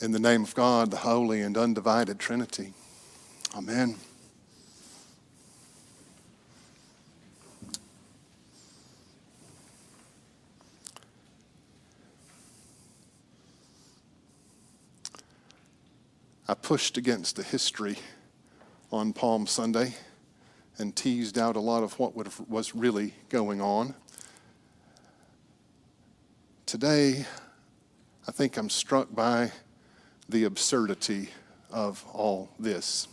In the name of God, the holy and undivided Trinity. Amen. I pushed against the history on Palm Sunday and teased out a lot of what was really going on. Today, I think I'm struck by the absurdity of all this.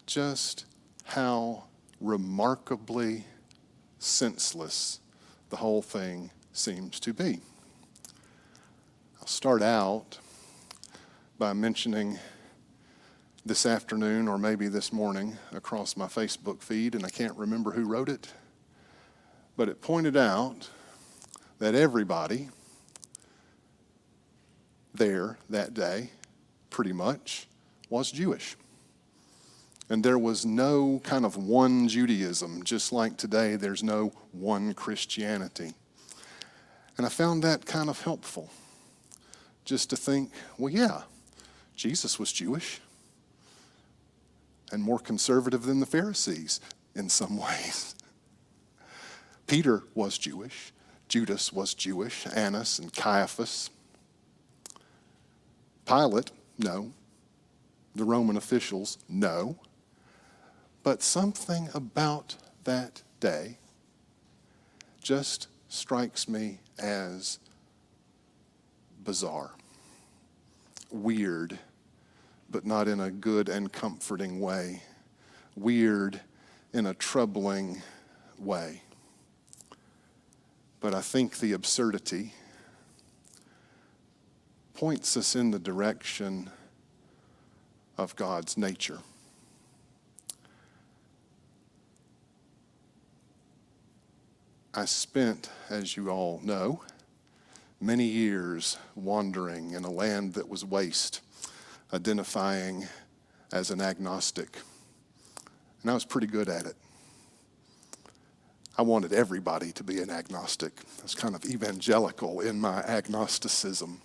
Just how remarkably senseless the whole thing seems to be. I'll start out by mentioning this afternoon or maybe this morning across my Facebook feed, and I can't remember who wrote it, but it pointed out that everybody there that day pretty much was Jewish. And there was no kind of one Judaism, just like today there's no one Christianity. And I found that kind of helpful, just to think, well, yeah, Jesus was Jewish and more conservative than the Pharisees in some ways. Peter was Jewish. Judas was Jewish. Annas and Caiaphas. Pilate, no. The Roman officials, no. But something about that day just strikes me as bizarre, weird, but not in a good and comforting way, weird in a troubling way. But I think the absurdity points us in the direction of God's nature. I spent, as you all know, many years wandering in a land that was waste, identifying as an agnostic. And I was pretty good at it. I wanted everybody to be an agnostic. I was kind of evangelical in my agnosticism.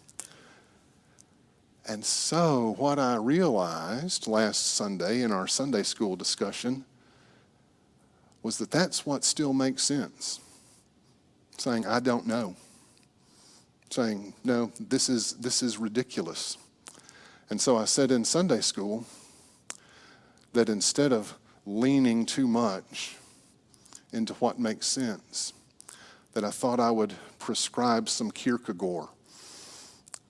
And so what I realized last Sunday in our Sunday school discussion was that that's what still makes sense. Saying, I don't know. Saying, no, this is ridiculous. And so I said in Sunday school that instead of leaning too much into what makes sense, that I thought I would prescribe some Kierkegaard,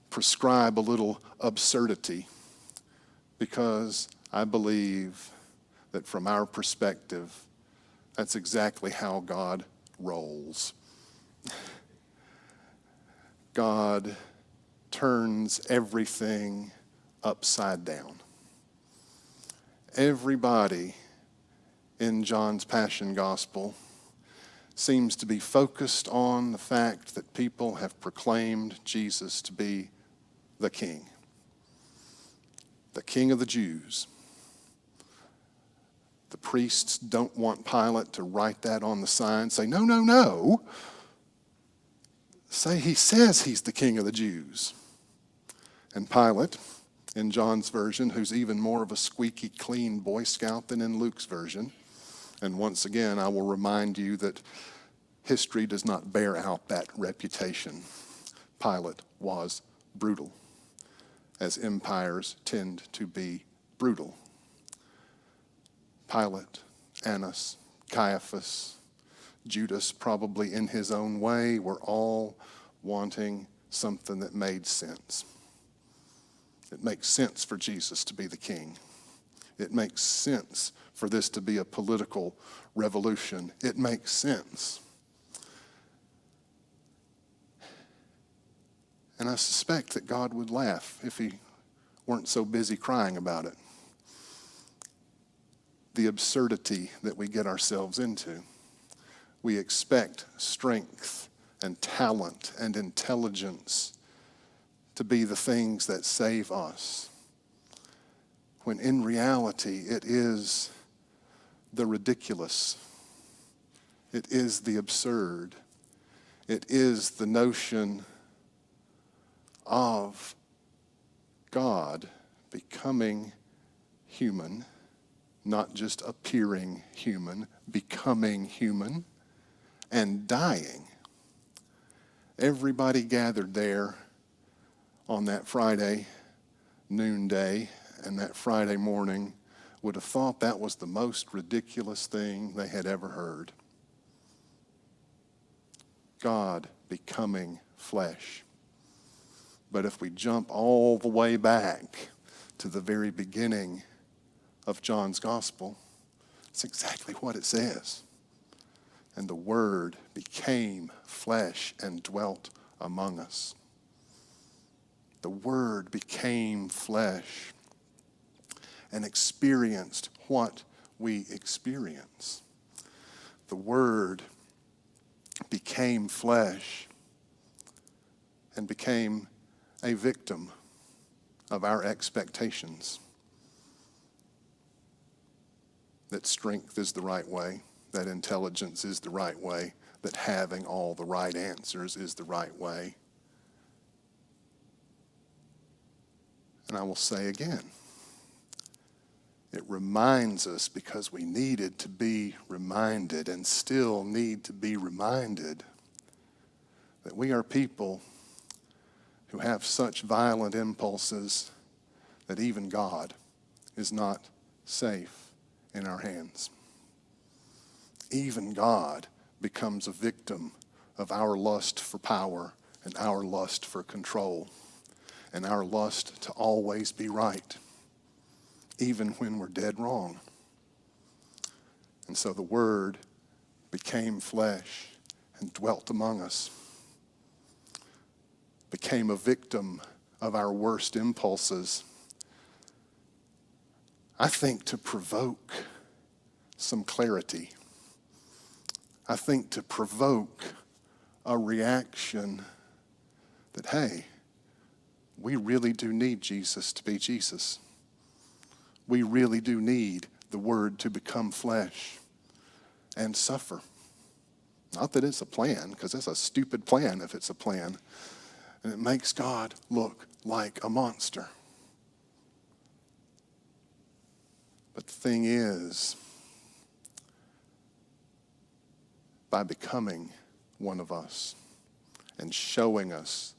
prescribe a little absurdity, because I believe that from our perspective, that's exactly how God rolls. God turns everything upside down. Everybody in John's Passion Gospel seems to be focused on the fact that people have proclaimed Jesus to be the King of the Jews. The priests don't want Pilate to write that on the sign, say, no, no, no. Say he says he's the King of the Jews. And Pilate, in John's version, who's even more of a squeaky clean Boy Scout than in Luke's version, and once again, I will remind you that history does not bear out that reputation. Pilate was brutal, as empires tend to be brutal. Pilate, Annas, Caiaphas, Judas, probably in his own way, were all wanting something that made sense. It makes sense for Jesus to be the king. It makes sense for this to be a political revolution. It makes sense. And I suspect that God would laugh if he weren't so busy crying about it. The absurdity that we get ourselves into. We expect strength and talent and intelligence to be the things that save us, when in reality it is the ridiculous, it is the absurd, It is the notion of God becoming human, not just appearing human, becoming human and dying. Everybody gathered there on that Friday noonday and that Friday morning would have thought that was the most ridiculous thing they had ever heard. God becoming flesh. But if we jump all the way back to the very beginning of John's gospel, it's exactly what it says. And the Word became flesh and dwelt among us. The Word became flesh and experienced what we experience. The Word became flesh and became a victim of our expectations. That strength is the right way, that intelligence is the right way, that having all the right answers is the right way. And I will say again, it reminds us because we needed to be reminded and still need to be reminded that we are people who have such violent impulses that even God is not safe in our hands. Even God becomes a victim of our lust for power and our lust for control and our lust to always be right, even when we're dead wrong. And so the Word became flesh and dwelt among us, became a victim of our worst impulses, I think to provoke some clarity. I think to provoke a reaction that, hey, we really do need Jesus to be Jesus. We really do need the Word to become flesh and suffer. Not that it's a plan, because it's a stupid plan if it's a plan. And it makes God look like a monster. But the thing is, by becoming one of us and showing us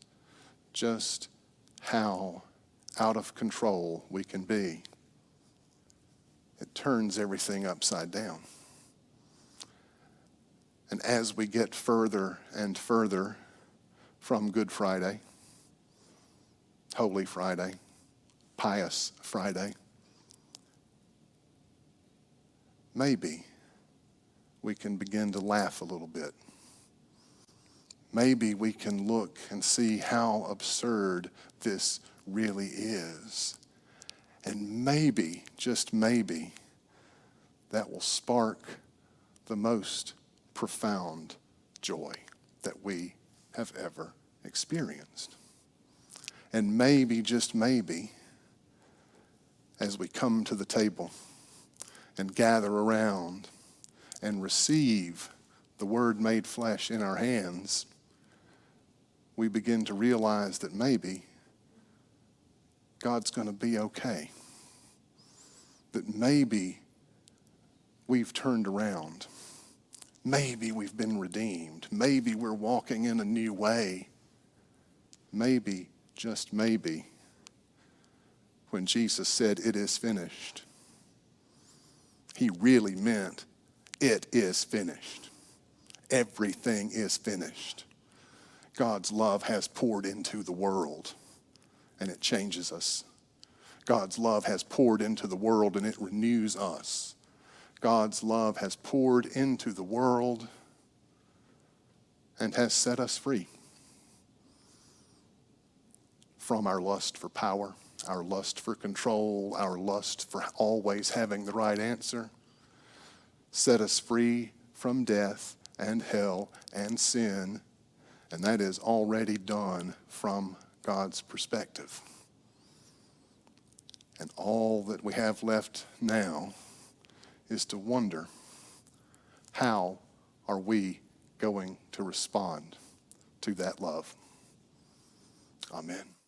just how out of control we can be, it turns everything upside down. And as we get further and further from Good Friday, Holy Friday, Pious Friday, maybe we can begin to laugh a little bit. Maybe we can look and see how absurd this really is. And maybe, just maybe, that will spark the most profound joy that we have ever experienced. And maybe, just maybe, as we come to the table and gather around and receive the Word made flesh in our hands, we begin to realize that maybe God's going to be okay. That maybe we've turned around. Maybe we've been redeemed. Maybe we're walking in a new way. Maybe, just maybe, when Jesus said, "It is finished," he really meant, it is finished. Everything is finished. God's love has poured into the world, and it changes us. God's love has poured into the world, and it renews us. God's love has poured into the world and has set us free from our lust for power, our lust for control, our lust for always having the right answer. Set us free from death and hell and sin, and that is already done from God's perspective. And all that we have left now is to wonder, how are we going to respond to that love. Amen.